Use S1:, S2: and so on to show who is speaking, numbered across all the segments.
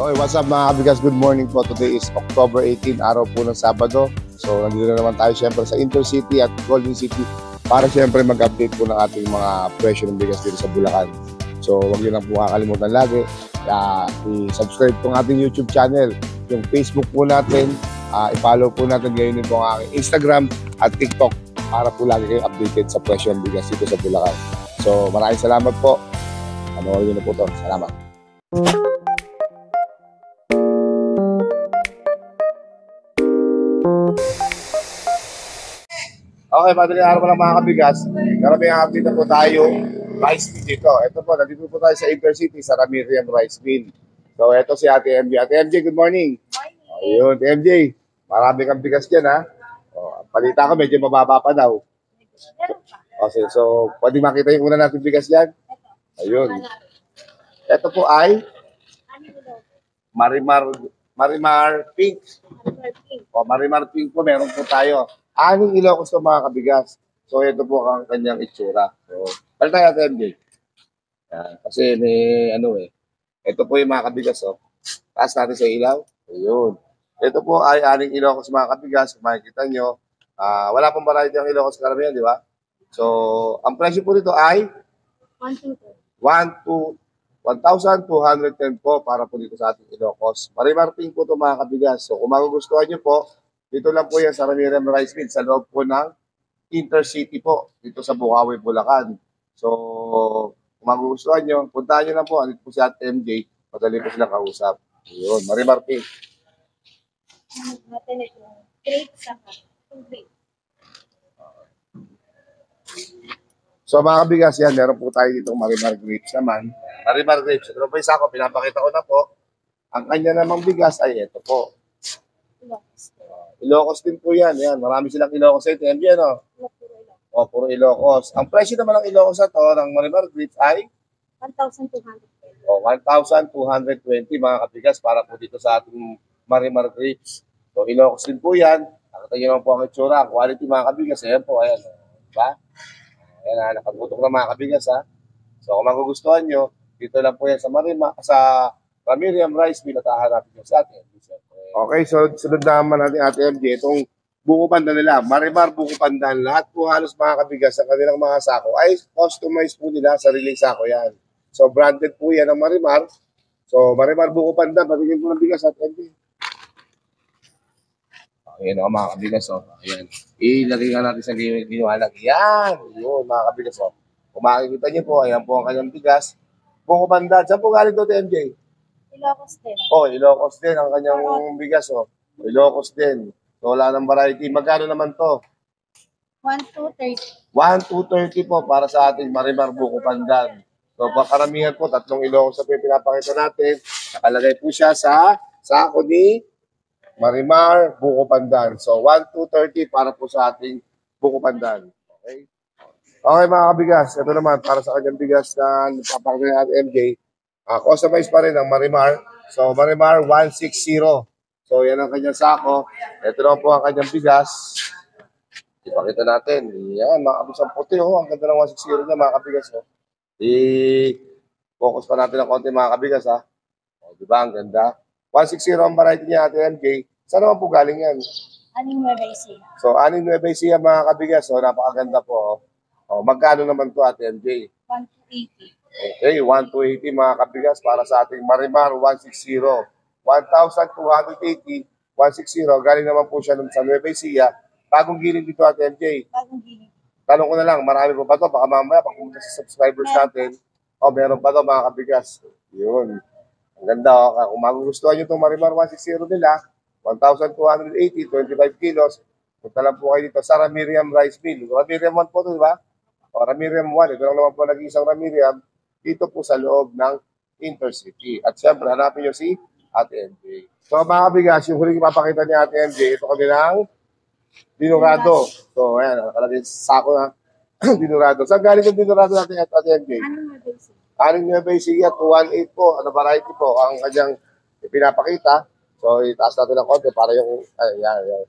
S1: Okay, what's up mga kabigas? Good morning po. Today is October 18, araw po ng Sabado. So, nandito na naman tayo syempre sa Intercity at Golden City para syempre mag-update po ng ating mga presyo ng bigas dito sa Bulacan. So, huwag nyo lang po kakalimutan lagi. I-subscribe po ng ating YouTube channel. Yung Facebook po natin, i-follow po natin ngayon din po ang aking Instagram at TikTok para po lagi kayo updated sa presyo ng bigas dito sa Bulacan. So, maraming salamat po. Panoorin nyo na po ito. Salamat. Okay, madaling araw po lang mga kabigas. Karamihan update na po tayo rice mill dito. Ito po, nandito po tayo sa Intercity, sa Ramiriam Rice Mill. So, ito si Ate MJ. Ate MJ, good morning. Ayun, Ate MJ, marami kang bigas dyan, ha? O, palita ko, medyo mababa pa daw. Okay, so, pwede makita yung una natin bigas dyan? Ayun. Ito po ay Marimar Pink. O, Marimar Pink po, meron po tayo. 6 Ilocos po mga kabigas. So, ito po ang kanyang itsura. So, pala tayo natin, MJ. Yan. Kasi may, ito po yung mga kabigas, oh. Taas natin sa ilaw. Ayun. Ito po ay 6 Ilocos mga kabigas. Kung makikita nyo, wala pong variety ang Ilocos karamihan, di ba? So, ang presyo po nito ay 1,210 po para po dito sa ating Ilocos. Marimar Pink po ito mga kabigas. So, kung magugustuhan nyo po, dito lang po yan sa Ramiriam Rice Mill sa loob po ng Intercity po, dito sa Bukawi, Bulacan. So, kung magugustuhan nyo, puntahan nyo lang po. Andito po si Ate MJ. Madali po silang kausap. Yun, Marimar Pink. So mga kabigas yan, meron po tayo dito Marimar Grapes naman. Marimar Grapes, ito po isa ko, pinapakita ko na po. Ang kanya namang bigas ay ito po. Ilocos din po yan. Yan. Marami silang Ilocos ito. MJ, no? O, puro Ilocos. Ang presyo naman ng Ilocos na to, ng Marimar Grapes ay
S2: 1,220.
S1: O, 1,220 mga kabigas para po dito sa ating Marimar Grapes. So, Ilocos din po yan. Nakita nyo lang po ang itsura. Ang quality mga kabigas. Ayan po. Ayan. Diba? Ayan na. Nakagutok na mga kabigas, ha. So, kung magugustuhan nyo, dito lang po yan sa Ramiriam Rice Mill at hahanapin nyo sa atin. Okay, so sunod naman natin Ate MJ, itong buko pandan nila, Marimar buko pandan, lahat po halos mga kabigas sa kanilang mga sako ay customized po nila, sariling sako yan. So branded po yan ng Marimar. So Marimar buko pandan, patigil po ng bigas Ate MJ. Ayan o mga kabigas o, ayan. Ilagay nga natin sa giniwalag. Yan, yun mga kabigas o. Kung makikita nyo po, ayan po ang kanyang bigas. Buko pandan, saan po galing ito Ate MJ?
S2: Ilocos din.
S1: Oh, Ilocos din ang kanyang bigas, oh. Ilocos din. So, wala ng variety. Magkano naman to?
S2: 1,230.
S1: 1,230 po para sa ating Marimar buko pandan. So, karamihan po, 3 Ilocos na pinapakita natin. Nakalagay po siya sa sako ni Marimar buko pandan. So, 1,230 para po sa ating buko pandan. Okay? Okay mga kabigas, ito naman para sa kanyang bigas na napapakita natin MJ. Customize pa rin ang Marimar. So, Marimar 160. So, yan ang kanyang sako. Ito na po ang kanyang bigas. Ipakita natin. Yan, mga kabis ang puti. Oh. Ang ganda ng 160 niya, mga kabigas. Oh. I-focus pa natin ng konti, mga kabigas. Ha? O, diba? Ang ganda. 160 ang variety niya, Ate MJ. Saan naman po galing yan?
S2: Aning Nueva Ecija.
S1: So, Aning Nueva Ecija, mga kabigas. So, napakaganda po. Oh. Magkano naman to, Ate MJ?
S2: 1,280.
S1: Okay, 1,280 mga kabigas para sa ating Marimar 160. 1,280, 160. Galing naman po siya sa Nueva Ecija. Bagong gilid dito at MJ.
S2: Bagong gilid.
S1: Tanong ko na lang, marami pa ba ito? Baka mamaya, pag pumunta sa subscribers natin, meron pa ito mga kabigas. Yun. Ang ganda. Kung magugustuhan nyo itong Marimar 160 nila, 1,280, 25 kilos. Punta lang po kayo dito sa Ramiriam Rice Mill. Ramiriam 1 po ito, di ba? O Ramiriam 1. Ito lang naman po nag-iisang Ramiriam. Dito po sa loob ng Intercity. At siyempre, hanapin nyo si Ate MJ. So mga kabigas, yung huling ipapakita ni Ate MJ, ito kami ng dinurado. So ayan, nakalagay sa sako na dinurado. Saan galing yung dinurado natin at Ate MJ? Aning Nueva Ecija, 218 po. Ano variety po ang kanyang pinapakita. So itaas natin ng konti para yung, ayan.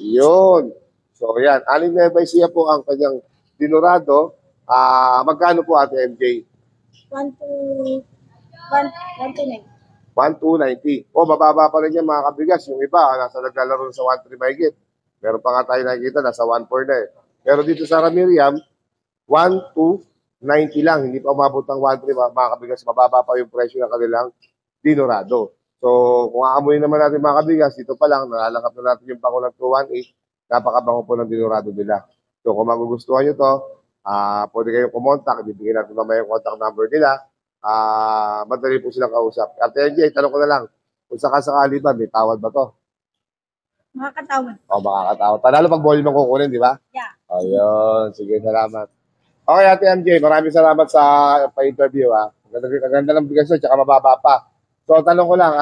S1: Yun. So ayan, Aning Nueva Ecija po ang kanyang dinurado. Magkano po Ate MJ?
S2: 1,290.
S1: 1,290. O, mababa pa rin yan mga kabigas. Yung iba, nasa naglalaro sa 1,3 mahigit. Meron pa nga tayo nakikita, nasa 1,4 na eh. Pero dito sa Ramiriam, 1,290 lang. Hindi pa umabot ng 1,3 mga kabigas. Mababa pa yung presyo ng kanilang Dinorado. So, kung aamuin naman natin mga kabigas, dito pa lang, nalalangkap na natin yung pangulang 218. Napakabango po ng Dinorado nila. So, kung magugustuhan nyo to, pwede kayong kumontak. Bibigyan natin mamaya yung contact number nila. Madali po silang kausap. At NJ, tanong ko na lang, kung sakasakali ba, may tawad ba to?
S2: Makakatawad.
S1: O, makakatawad. Panalo pag volume ang kukunin, di ba?
S2: Yeah.
S1: Ayun, sige, salamat. Okay, Ate MJ, maraming salamat sa pa-interview. Ganda ng bigas nyo, tsaka mababa pa. So, tanong ko lang,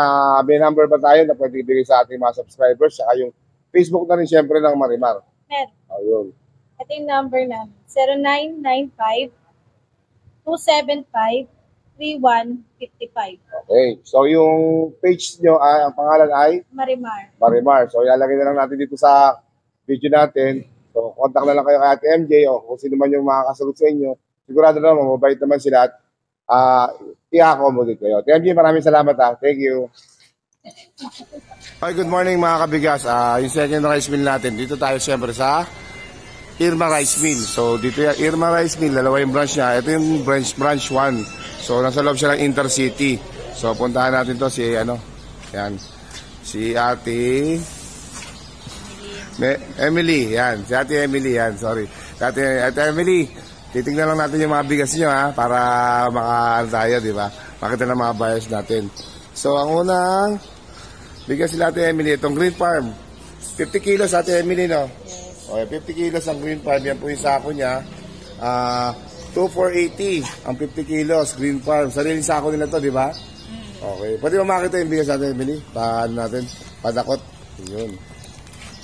S1: may number ba tayo na pwede ibigay sa ating mga subscribers? Tsaka yung Facebook na rin siyempre ng Marimar.
S2: Meron.
S1: Ayun.
S2: Ito yung number namin. 0995-275-3155.
S1: Okay. So, yung page nyo, ang pangalan ay
S2: Marimar.
S1: Marimar. So, ilalagay na lang natin dito sa video natin. So, contact na lang kayo kay Ate MJ o kung sino man yung makakasagot sa inyo. Sigurado naman, mabait naman sila at i-accommodate kayo. Ate MJ, maraming salamat ha. Thank you. Hi, good morning mga kabigas. Yung second rice mill natin, dito tayo siyempre sa Irma Rice Mill. So, dito yung Irma Rice Mill, dalawa yung branch niya. Ito yung branch 1. So, nasa loob siya ng Intercity. So, puntahan natin to si, yan, si Ate Emily, yan. Si Ate Emily, yan. Sorry. Ate Emily, titignan lang natin yung mga bigas nyo, ha, para maka-ano tayo, di ba? Makita ng mga buyers natin. So, ang unang bigas sila Ate Emily, itong Green Farm. 50 kilos, Ate Emily, no? Okay, 50 kilos ang Green Farm. Yan po yung sako niya. 2,480 ang 50 kilos, Green Farm. Sariling sako nila to, di ba? Okay. Pwede mo makita yung bigas Ate Emily? Paano natin? Padakot. Yun.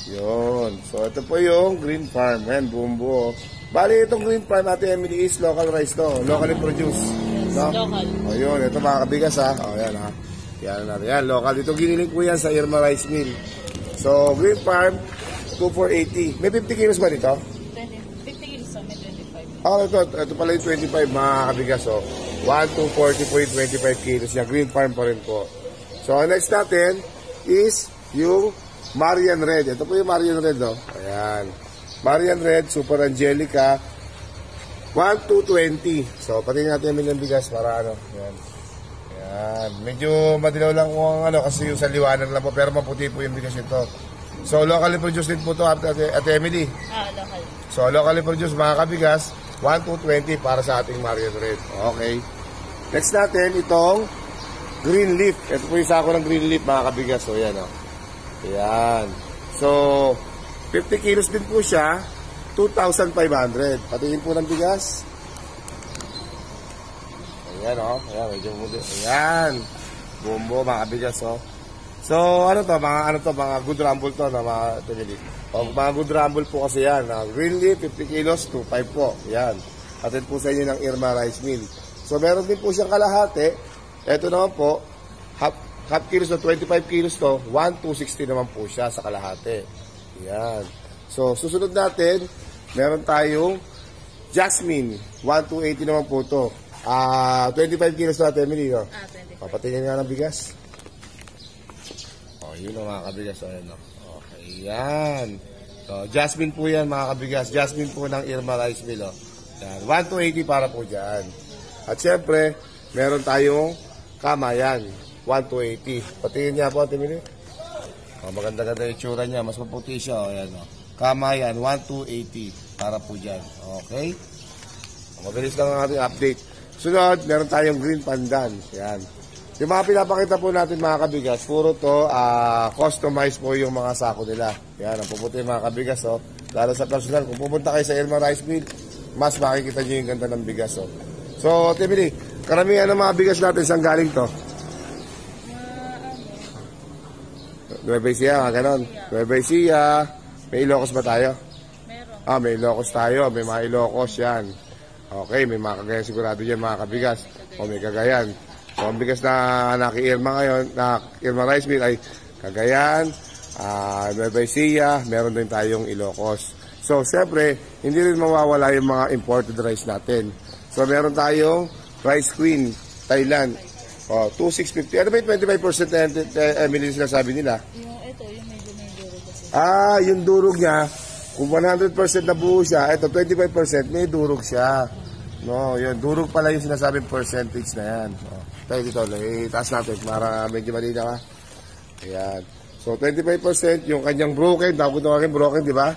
S1: Yun. So, ito po yung Green Farm. Yan, buong buo. Bali, itong Green Farm, Ate Emily, is local rice to. Locally produced.
S2: Yes,
S1: no?
S2: local.
S1: O, yun. Ito mga kabigas, ha. O, yan, ha. Yan natin. Yan, local. Ito giniling po yan sa Irma Rice Mill. So, Green Farm, 2,480. May 50 kilos ba dito?
S2: 50 kilos, so may 25.
S1: Ito pala yung 25 mga kabigas. So, 1,240.25 kilos niya. Green Farm pa rin po. So, next natin is yung Marian Red. Ito po yung Marian Red, no? Ayan. Marian Red, Super Angelica, 1,220. So, pati natin yung bigas para ano. Ayan. Ayan. Medyo madilaw lang kung kasi yung sa liwanag lang po. Pero maputi po yung bigas nito. So, locally produced din po ito, Ate Emily.
S2: Local.
S1: So, locally produced mga kabigas, 1,220 para sa ating Marian Red. Okay. Next natin, itong green leaf. Ito po yung sako ng green leaf mga kabigas. So, yan, o. Ayan. So, 50 kilos din po siya, 2,500. Patingin po ng bigas. Ayan, o. Ayan, medyo muli. Ayan. Bumbo, mga kabigas, o. So, mga good rumble to, na mga tumili. O, mga good rumble po kasi yan. Green leaf, 50 kilos, 2,500 po. Ayan. Atin po sa inyo ng Irma Rice Mill. So, meron din po siyang kalahati. Ito naman po, half kilos to, 25 kilos to, 1,260 naman po siya sa kalahati. Yan. So, susunod natin, meron tayong Jasmine, 1,280 naman po to. 25 kilos natin, Emily, no?
S2: 25.
S1: Papatingin nga ng bigas. O, yun ang mga kabigas. O, yan, no? Okay, yan. So, Jasmine po yan, mga kabigas. Jasmine po ng Irma Rice Mill, o. Yan, 1,280 para po dyan. At syempre, meron tayong Kamayan, 1,280. Patingin niya po, Ate Mili. Maganda-ganda yung tsura niya. Mas maputi siya. O, yan, o. Kamayan, 1,280 para po dyan. Okay? Mabilis lang ang ating update. Sunod, meron tayong green pandan. Yan. Yung mga pinapakita po natin mga kabigas, puro to, customized po yung mga sako nila. Yan, ang puputi mga kabigas. O. Lalo sa personal, kung pupunta kayo sa Irma Rice Mill, mas makikita nyo yung ganda ng bigas. O. So, Ate Mili, karamihan ng mga bigas natin, saan galing to? Nueva Ecija, ganon. Nueva Ecija. May Ilocos ba tayo?
S2: Meron.
S1: May Ilocos tayo. May mga Ilocos yan. Okay, may mga Cagayan sigurado yan mga kabigas. O may Cagayan. So, ang bigas na naki-Irma ngayon, na Irma Rice Mill ay Cagayan, Nueva Ecija, meron din tayong Ilocos. So, siyempre, hindi rin mawawala yung mga imported rice natin. So, meron tayong Rice Queen, Thailand. Oh, 2,650. Ano ba yung 25% na Emily sinasabi nila?
S2: Yung ito, yung medyo may duro kasi.
S1: Yung durog niya, kung 100% na buo siya, ito 25% may durog siya. No, yun, durog pala yung sinasabing percentage na yan. Tayo dito, itaas natin para medyo malina ka. Ayan. So, 25% yung kanyang broken, tawag ito aking broken, di ba?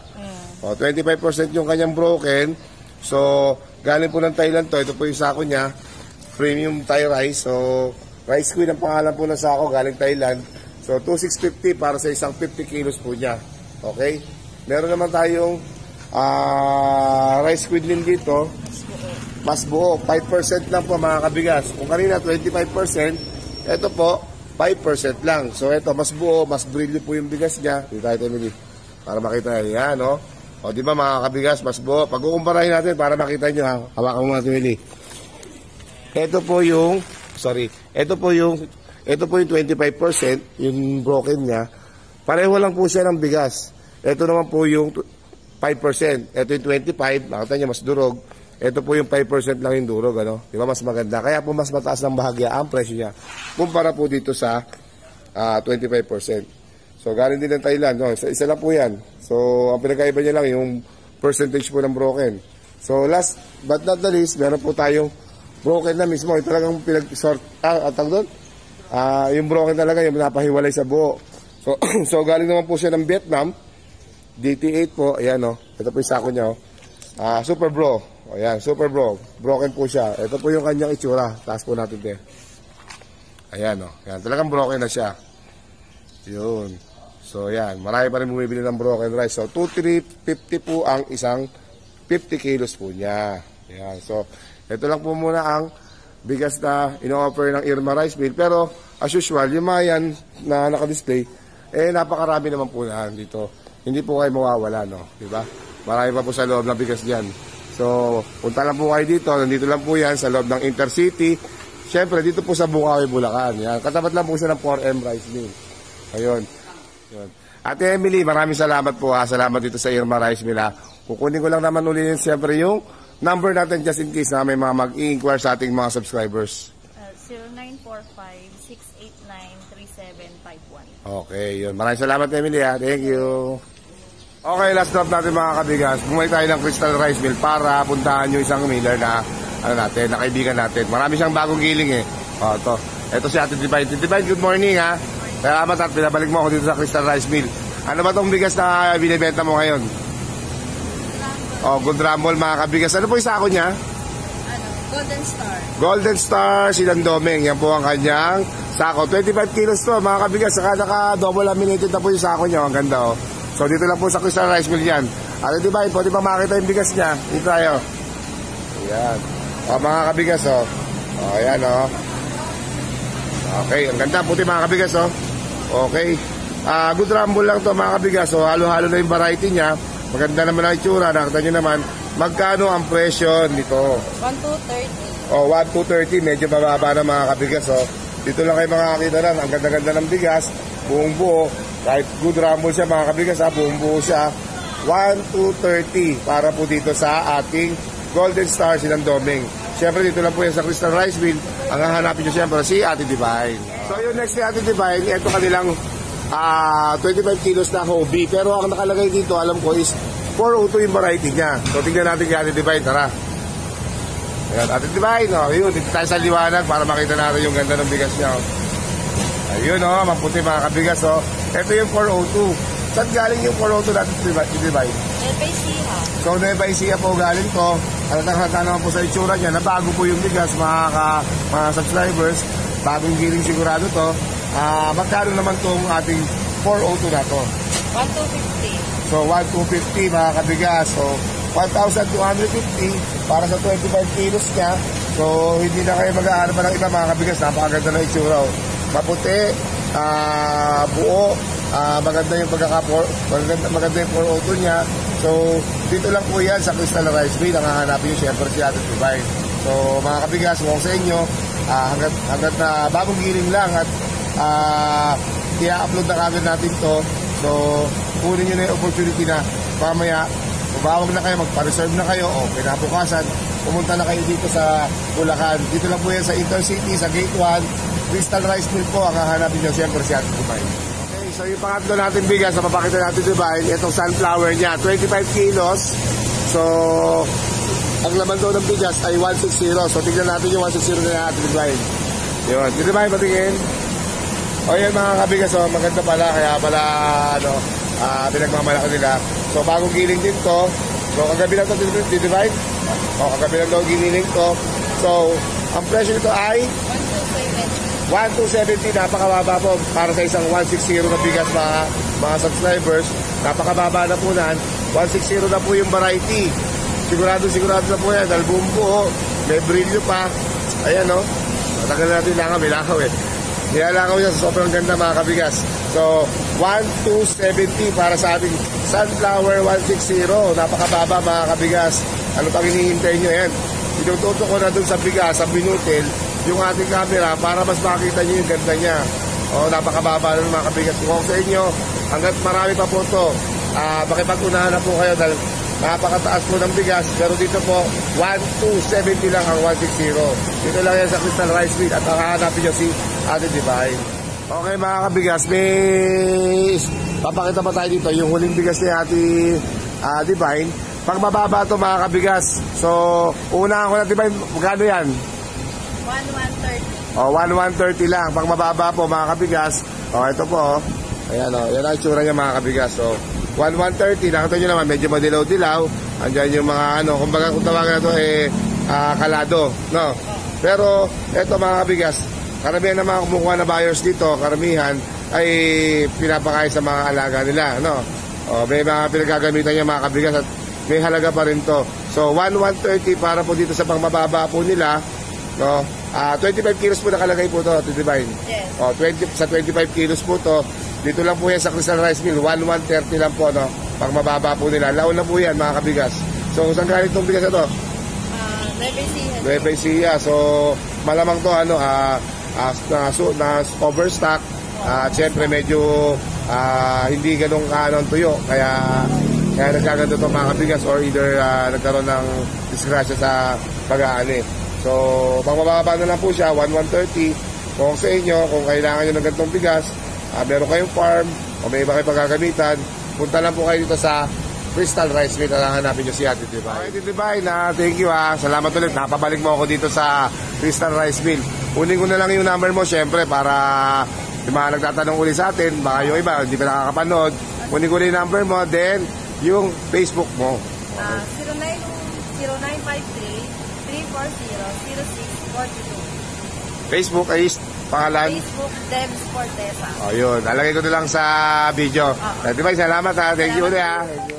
S1: 25% yung kanyang broken. So, galing po ng Thailand to, ito po yung sako niya. Premium Thai rice. So, rice queen ang pangalan po ng sako, galing Thailand. So, 2,650 para sa isang 50 kilos po niya. Okay? Meron naman tayong rice queen din dito. Mas buo. 5% lang po mga kabigas. Kung kanina 25%, ito po, 5% lang. So, ito, mas buo, mas brilyo po yung bigas niya. Dito tayo, Emily. Para makita nyo. Yan, no? O, di ba mga kabigas, mas buo. Pag-ukumparahin natin para makita nyo, ha? Hawakan mo natin, Emily. Ito po yung 25%, yung broken niya. Pareho lang po siya ng bigas. Ito naman po yung 5%. Ito yung 25%, makita niyo mas durog. Ito po yung 5% lang yung durog, ano? Di ba mas maganda? Kaya po mas mataas ng bahagya ang presyo niya. Kumpara po dito sa 25%. So galing din ng Thailand, no? Isa lang po yan. So ang pinagkaiba niya lang yung percentage po ng broken. So last but not the least, meron po tayong broken na mismo. Ito talagang pinag-sort, doon? Yung broken talaga, yung napahiwalay sa buo. So galing naman po siya ng Vietnam. DT8 po, ayan o. Ito po yung sako niya o. Super Bro. Ayan, Super Bro. Broken po siya. Ito po yung kanyang itsura. Taas po natin din. Ayan o. Ayan, talagang broken na siya. Yun. So ayan, marami pa rin bumibili ng broken rice. So 2,350 po ang isang 50 kilos po niya. Ayan, so ito lang po muna ang bigas na ino-offer ng Irma Rice Mill. Pero, as usual, yung mga yan na naka-display, napakarami naman po na dito. Hindi po kayo mawawala, no? Diba? Marami pa po sa loob ng bigas dyan. So, punta lang po kayo dito. Nandito lang po yan sa loob ng Intercity. Siyempre, dito po sa Bukawi, Bulacan. Yan. Katapat lang po siya ng 4M Rice Mill. Ayun. Ayun. Ate Emily, maraming salamat po ha. Salamat dito sa Irma Rice Mill ha. Kukunin ko lang naman ulit siyempre yung number natin just in case na may mga mag-i-inquire sa ating mga subscribers.
S2: 0945-689-3751.
S1: Okay, yun. Maraming salamat, Emily, ha. Thank you. Okay, last stop natin mga kabigas. Bumalik tayo ng Crystal Rice Mill para puntahan yung isang miller na, na kaibigan natin. Marami siyang bagong giling, eh. Ito si Ate Divine. Ate Divine, good morning, ha. Salamat at pinabalik mo ako dito sa Crystal Rice Mill. Ano ba tong bigas na binibenta mo ngayon? Good Rumble mga kabigas. Ano po yung sako niya?
S2: Golden Star.
S1: Golden Star, Silandoming. Yan po ang kanyang sako. 25 kilos to mga kabigas. Saka naka-double laminated na po yung sako niya. Ang ganda oh. So dito lang po sa Crystal Rice Mill yan. Ano diba? Pwede pa makita yung bigas niya. Dito tayo. Ayan. Mga kabigas oh. Ayan oh. Okay. Ang ganda. Puti mga kabigas oh. Okay. Good Rumble lang to mga kabigas. So halo-halo na yung variety niya. Maganda naman ang itsura. Nakita nyo naman, magkano ang presyo nito?
S2: 1,230.
S1: 1,230. Medyo bababa na mga kabigas. Dito lang kayo makakita na. Ang ganda-ganda ng bigas. Buong buo. Kahit Good Rumble siya mga kabigas. Buong buo siya. 1,230 para po dito sa ating Golden Star Silandoming. Siyempre dito lang po yan sa Crystal Rice Mill. Ang hahanapin nyo siyempre si Ate Divine. So yung next ni Ate Divine, ito kanilang 25 kilos na hobby. Pero ang nakalagay dito, alam ko, is 402 yung variety niya. So, tingnan natin kay Ate Divine. Tara. Ayan, Ate Divine. Yun, dito tayo sa liwanag para makita natin yung ganda ng bigas niya. Ayun, maputi mga kabigas. Ito yung 402. Saan galing yung 402 natin, Ate Divine?
S2: Nueva Ecija.
S1: So, Nueva Ecija po galing to. Halata naman po sa itsura niya. Nabago po yung bigas, mga subscribers. Bagong giling sigurado to. Magkano naman itong ating 402 na to?
S2: 1,250.
S1: So, 1,250 mga kabigas. So, 1,250 para sa 25 kilos niya. So, hindi na kayo mag-aano pa ng iba mga kabigas. Napakaganda na itsura. Maputi, buo, maganda yung maganda yung 402 niya. So, dito lang po yan sa Crystal Rice Mill. Ang hahanapin nyo siyempre si Ate Divine. So, mga kabigas, kung sa inyo, hanggat na bagong giling lang at i-upload na kagad natin to. So, kunin nyo na yung opportunity na mamaya, mabawag na kayo, magpa-reserve na kayo, o kinabukasan, pumunta na kayo dito sa Bulacan. Dito lang po yan sa Intercity, sa Gate 1. Crystal Rice Mill po ang hahanapin nyo, siyempre si Ate Divine. Okay, so yung pangatlo natin bigas na papakita natin Divine, itong sunflower niya, 25 kilos. So, ang laman daw ng bigas ay 160. So, tignan natin yung 160 na Ate Divine. Yun, Ate Divine, patingin. O yan mga kabigas, so maganda pala, kaya pala, pinagmamalaki nila. So, bagong giling din to. So, kagabi lang to, Divine. O, kagabi lang daw giniling to. So, ang presyo nito ay 1,270, napakababa po para sa isang 160 na bigas mga subscribers. Napakababa na po nan. 160 na po yung variety. Sigurado na po yan dahil buong buo, may brilyo pa. Ayan o, matagal natin langaw eh. Kaya langaw yan, sobrang ganda mga kabigas. So, 1,270 para sa ating sunflower 160. Napakababa mga kabigas. Ano pang hinihintay nyo yan? Tinututo ko na dun sa bigas, sa binutil, yung ating camera para mas makita nyo yung ganda niya. O, napakababa ng mga kabigas. Kung sa inyo, hanggat marami pa po ito, makipag-unahan na po kayo dahil napakataas po ng bigas. Pero dito po, 1,270 lang ang 160. Dito lang yan sa Crystal Rice Mill at hahanapin nyo si Ate Divine. Okay mga kabigas, may papakita pa tayo dito yung huling bigas ni Ate Divine. Pag mababa ito mga kabigas, so unahan ko na Divine, magkano yan?
S2: 1,130.
S1: O, 1,130 lang. Pag mababa po mga kabigas, o ito po, ayan o, yan ang itsura niya mga kabigas. So, 1,130, nakita nyo naman, medyo madilaw-dilaw. Andyan yung mga kumbaga kung tawagan na ito, kalado, no? Pero, ito mga kabigas, karamihan na mga kumukuha na buyers dito, karamihan, ay pinapakain sa mga alaga nila, no? O, may mga pinagagamitan niya mga kabigas at may halaga pa rin to. So, 1,130 para po dito sa pangmababa po nila, no? 25 kilos po nakalagay po to, Divine.
S2: Yes.
S1: O, 25 kilos po to. Dito lang po yan sa Crystal Rice Mill, 1,130 lang po, no? Pag mababa po nila. Laon na po yan, mga kabigas. So, saan galing itong bigas na to? Nueva Ecija. So, malamang to, na overstock. Siyempre, medyo hindi ganun kaano tuyo. Kaya nagkaganda to mga kabigas or either nagkaroon ng disgrasya sa pag-aani. So, pang mababa na lang po siya, 1,130. Kung sa inyo, kung kailangan nyo ng ganitong bigas, meron kayong farm, o may iba kayo pagkagamitan, punta lang po kayo dito sa Crystal Rice Mill na hanapin nyo si Ate Divine. Ate Divine, thank you Salamat ulit. Napabalik mo ako dito sa Crystal Rice Mill. Unin ko na lang yung number mo, syempre, para yung mga nagtatanong ulit sa atin, baka yung iba, hindi pa nakakapanood. Unin ko na yung number mo, then yung Facebook mo.
S2: 090953-340-0642.
S1: Facebook ay pangalan?
S2: Facebook, Debs Fortesa.
S1: O yun, nalagay ko na lang sa video. Divine, salamat Thank you ulit Thank you.